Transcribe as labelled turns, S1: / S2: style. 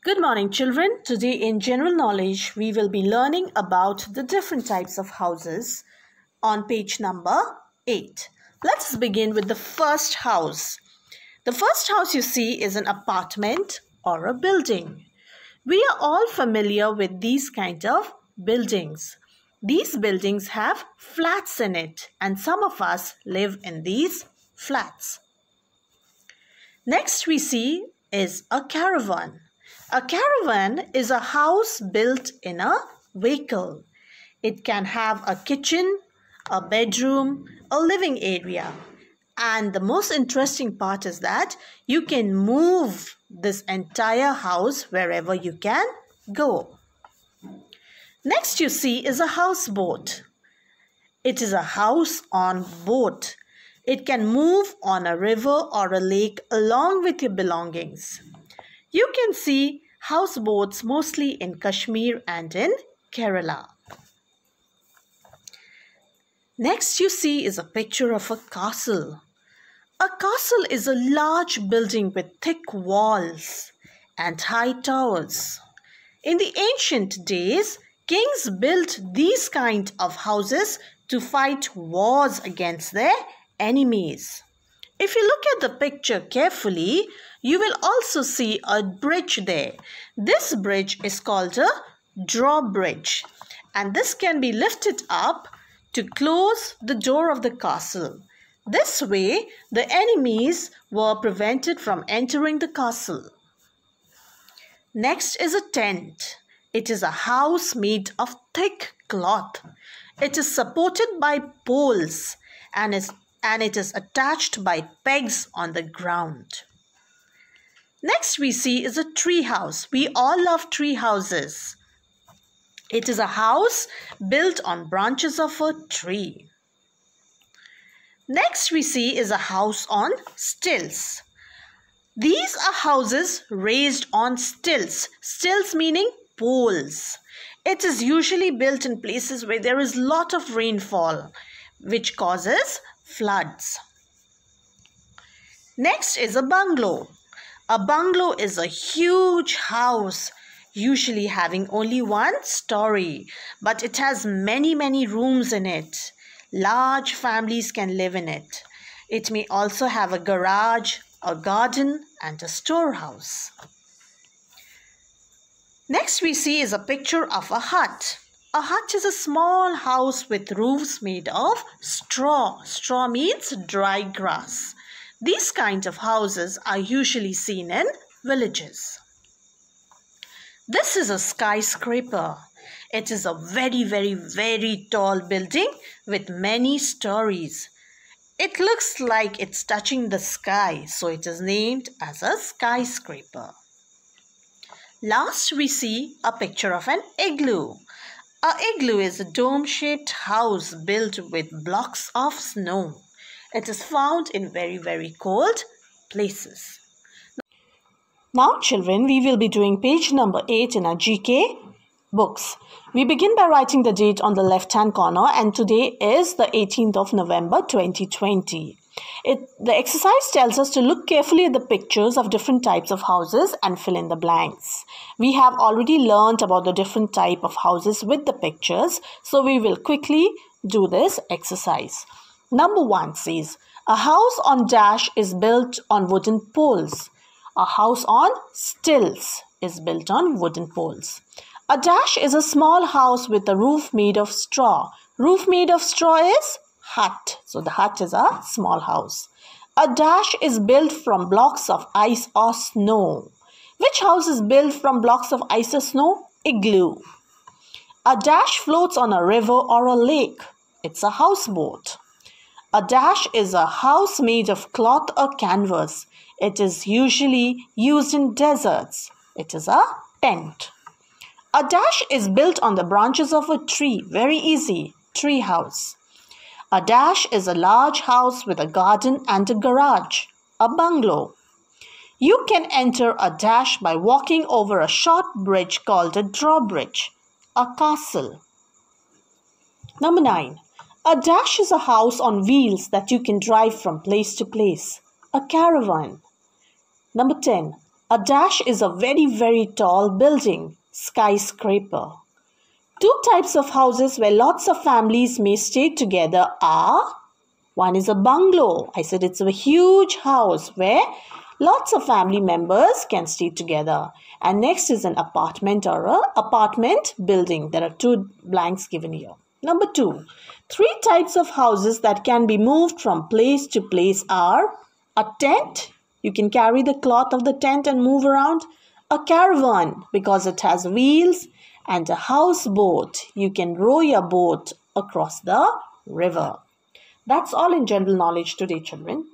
S1: Good morning, children. Today in general knowledge, we will be learning about the different types of houses on page number 8. Let's begin with the first house. The first house you see is an apartment or a building. We are all familiar with these kind of buildings. These buildings have flats in it, and some of us live in these flats. Next we see is a caravan. A caravan is a house built in a vehicle. It can have a kitchen, a bedroom, a living area. And the most interesting part is that you can move this entire house wherever you can go. Next you see is a houseboat. It is a house on boat. It can move on a river or a lake along with your belongings. You can see houseboats mostly in Kashmir and in Kerala. Next you see is a picture of a castle. A castle is a large building with thick walls and high towers. In the ancient days, kings built these kind of houses to fight wars against their enemies. If you look at the picture carefully, you will also see a bridge there. This bridge is called a drawbridge, and this can be lifted up to close the door of the castle. This way, the enemies were prevented from entering the castle. Next is a tent. It is a house made of thick cloth. It is supported by poles and it is attached by pegs on the ground. Next we see is a tree house. We all love tree houses. It is a house built on branches of a tree. Next we see is a house on stilts. These are houses raised on stilts. Stilts meaning poles. It is usually built in places where there is lot of rainfall, which causes floods. Next is a bungalow. A bungalow is a huge house, usually having only one story, but it has many rooms in it. Large families can live in it. It may also have a garage, a garden, and a storehouse. Next we see is a picture of a hut. A hut is a small house with roofs made of straw. Straw means dry grass. These kinds of houses are usually seen in villages. This is a skyscraper. It is a very tall building with many stories. It looks like it's touching the sky, so it is named as a skyscraper. Last we see a picture of an igloo. An igloo is a dome-shaped house built with blocks of snow. It is found in very cold places. Now children, we will be doing page number 8 in our GK books. We begin by writing the date on the left-hand corner, and today is the 18th of November 2020. The exercise tells us to look carefully at the pictures of different types of houses and fill in the blanks. We have already learnt about the different type of houses with the pictures, so we will quickly do this exercise. Number 1 says, a house on dash is built on wooden poles. A house on stilts is built on wooden poles. A dash is a small house with a roof made of straw. Roof made of straw is hut. So the hut is a small house. A dash is built from blocks of ice or snow. Which house is built from blocks of ice or snow? Igloo. A dash floats on a river or a lake. It's a houseboat. A dash is a house made of cloth or canvas. It is usually used in deserts. It is a tent. A dash is built on the branches of a tree. Very easy. Tree house. A dash is a large house with a garden and a garage. A bungalow. You can enter a dash by walking over a short bridge called a drawbridge. A castle. Number 9. A dash is a house on wheels that you can drive from place to place. A caravan. Number 10. A dash is a very, very tall building, skyscraper. Two types of houses where lots of families may stay together are, one is a bungalow. I said it's a huge house where lots of family members can stay together. And next is an apartment or an apartment building. There are two blanks given here. Number 2, three types of houses that can be moved from place to place are a tent. You can carry the cloth of the tent and move around. A caravan because it has wheels. And a houseboat. You can row your boat across the river. That's all in general knowledge today, children.